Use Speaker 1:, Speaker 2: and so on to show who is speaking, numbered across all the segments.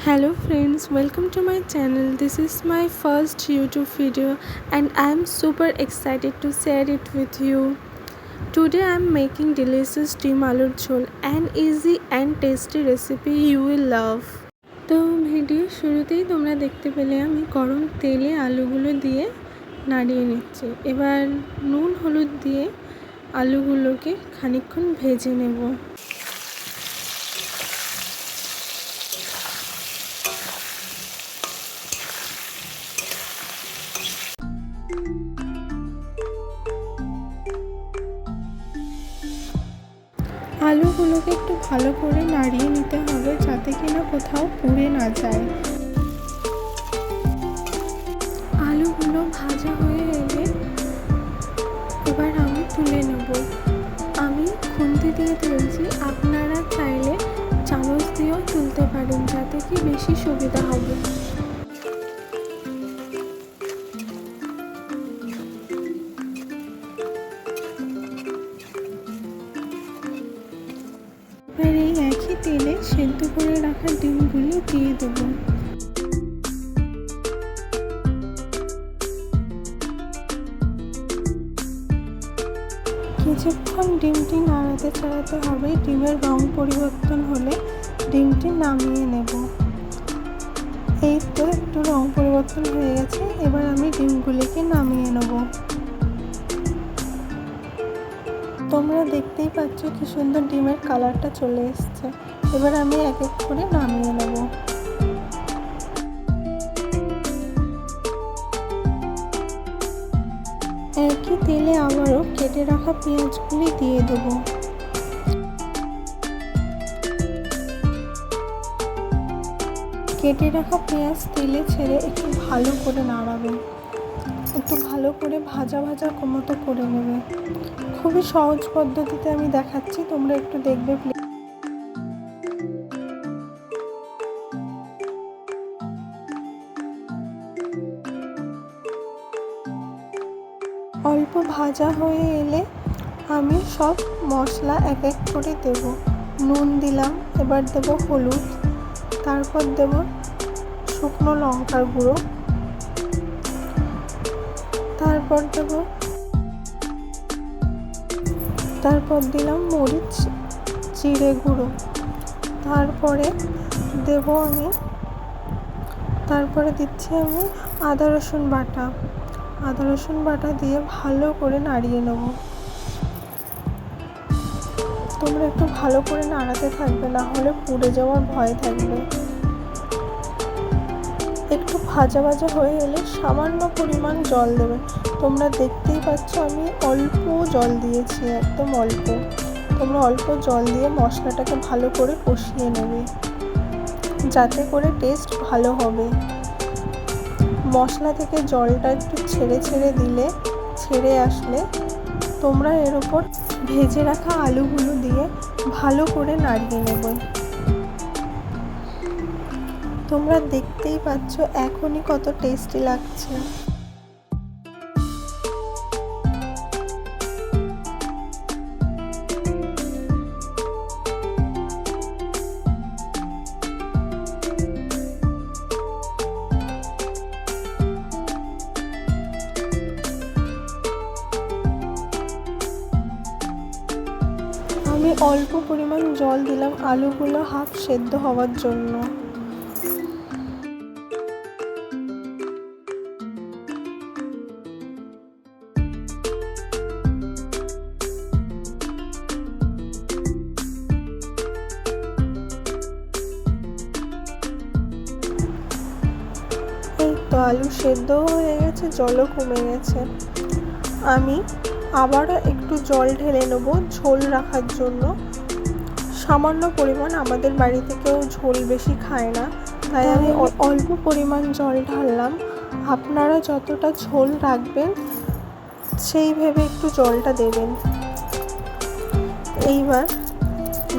Speaker 1: Hello friends, welcome to my channel. This is my first YouTube video and I am super excited to share it with you. Today I am making delicious steam aloo jhol, an easy and tasty recipe you will love. তো video শুরুতেই তোমরা দেখতে পেলে আমি গরম তেলে আলুগুলো দিয়ে নাড়িয়ে নিচ্ছি। এবার নুন হলুদ দিয়ে আলুগুলোকে খানিকক্ষণ ভেজে নেব। আলুগুলোকে একটু ভালো করে নাড়িয়ে নিতে হবে যাতে কিনা কোথাও পুড়ে না যায়। আলুগুলো ভাজা হয়ে এলে এবার আমি তুলে নেব। আমি খুন্তি দিয়ে তুলছি, আপনারা চাইলে চামচ দিয়েও তুলতে পারেন যাতে কি বেশি সুবিধা হবে। এবার এই একই তেলে সেদ্ধ করে রাখা ডিমগুলি দিয়ে দেব। কিছুক্ষণ ডিমটি নাড়াতে চাড়াতে হবে। ডিমের রং পরিবর্তন হলে ডিমটি নামিয়ে নেব। এই তো একটু রং পরিবর্তন হয়ে গেছে, এবার আমি ডিমগুলিকে নামিয়ে নেব। তোমরা দেখতেই পাচ্ছ কি সুন্দর ডিমের কালারটা চলে এসছে। এবার আমি এক এক করে নামিয়ে নেব। একই তেলে আবারও কেটে রাখা পেঁয়াজগুলি দিয়ে দেব। কেটে রাখা পেঁয়াজ তেলে ছেড়ে একটু ভালো করে নাড়াবে, একটু ভালো করে ভাজা ভাজা মতো করে নেবে। খুবই সহজ পদ্ধতিতে আমি দেখাচ্ছি, তোমরা একটু দেখবে প্লিজ। অল্প ভাজা হয়ে এলে আমি সব মশলা এক এক করে দেব। নুন দিলাম, এবার দেব হলুদ, তারপর দেব শুকনো লঙ্কার গুঁড়ো, তারপর দিলাম মরিচ জিরে গুঁড়ো, তারপরে দিচ্ছি আমি আদা রসুন বাটা দিয়ে ভালো করে নাড়িয়ে নেব। তোমরা একটু ভালো করে নাড়াতে থাকবে, না হলে পুড়ে যাওয়ার ভয় থাকবে। একটু ভাজা ভাজা হয়ে এলে সামান্য পরিমাণ জল দেবে। তোমরা দেখতেই পাচ্ছ আমি অল্প জল দিয়েছি, একদম অল্প। তোমরা অল্প জল দিয়ে মশলাটাকে ভালো করে কষিয়ে নেবে যাতে করে টেস্ট ভালো হবে। মশলা থেকে জলটা একটু ছেড়ে আসলে তোমরা এর উপর ভেজে রাখা আলুগুলো দিয়ে ভালো করে নাড়িয়ে নেবে। তোমরা দেখতেই পাচ্ছ এখনই কত টেস্টি লাগছে। আমি অল্প পরিমাণ জল দিলাম আলুগুলো হাফ সেদ্ধ হওয়ার জন্য। এই তো আলু সেদ্ধ হয়ে গেছে, জলও কমে গেছে। আমি আবারও একটু জল ঢেলে নেব ঝোল রাখার জন্য। সামান্য পরিমাণ, আমাদের বাড়িতে কেউ ঝোল বেশি খায় না, তাই আমি অল্প পরিমাণ জল ঢাললাম। আপনারা যতটা ঝোল রাখবেন সেই ভেবে একটু জলটা দেবেন। এইবার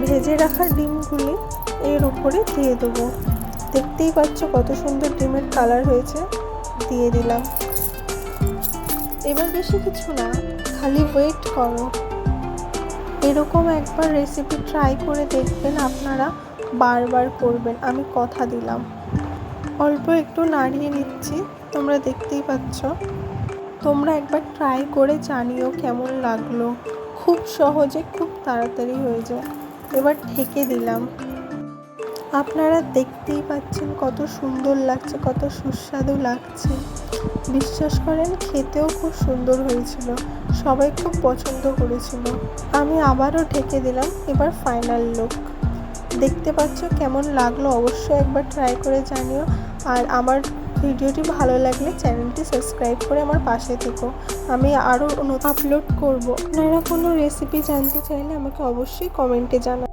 Speaker 1: ভেজে রাখা ডিমগুলি এর উপরে দিয়ে দেবো। দেখতেই পাচ্ছ কত সুন্দর ডিমের কালার হয়েছে, দিয়ে দিলাম। এবার বেশি কিছু না, খালি ওয়েট করো। এরকম একবার রেসিপি ট্রাই করে দেখবেন আপনারা, বারবার করবেন, আমি কথা দিলাম। অল্প একটু নাড়িয়ে নিচ্ছি, তোমরা দেখতেই পাচ্ছ। তোমরা একবার ট্রাই করে জানিও কেমন লাগলো। খুব সহজে, খুব তাড়াতাড়ি হয়ে যায়। এবার ঢেকে দিলাম। আপনারা দেখতেই পাচ্ছেন কত সুন্দর লাগছে, কত সুস্বাদু লাগছে। বিশ্বাস করেন, খেতেও খুব সুন্দর হয়েছিল, সবাই খুব পছন্দ করেছিল। আমি আবারও ঢেকে দিলাম। এবার ফাইনাল লুক দেখতে পাচ্ছ কেমন লাগলো, অবশ্যই একবার ট্রাই করে জানিও। আর আমার ভিডিওটি ভালো লাগলে চ্যানেলটি সাবস্ক্রাইব করে আমার পাশে থেকো, আমি আরও আপলোড করব। আপনারা কোনো রেসিপি জানতে চাইলে আমাকে অবশ্যই কমেন্টে জানান।